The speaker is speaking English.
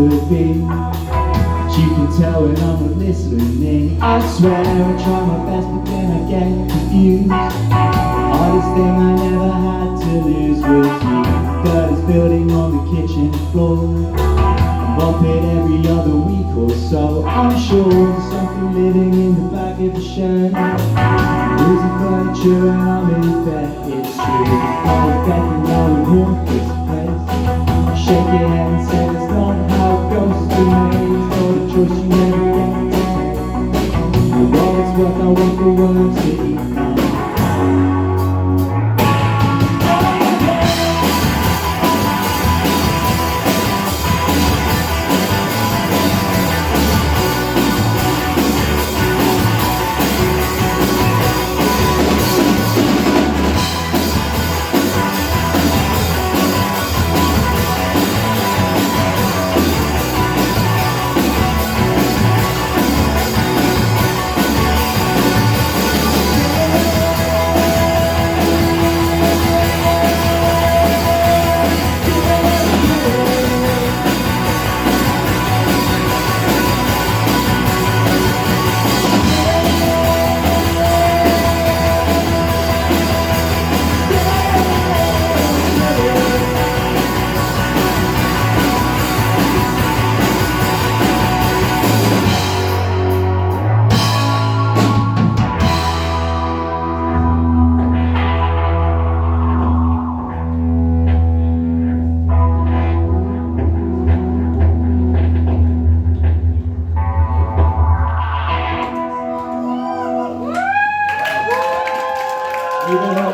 could be. But you can tell when I'm not listening. I swear I try my best, but then I get confused. Hardest thing I never had to lose was you. Dirt is building on the kitchen floor. I mop it every other week or so. I'm sure there's something living in the back of the shirt. Losing furniture and I'm in bed, it's true. I'm a bed and now we haunt this place. Shake your head and say that's not how ghosts are made. It's not a choice you never get to take. For what it's worth, I want the worms to eat now. You know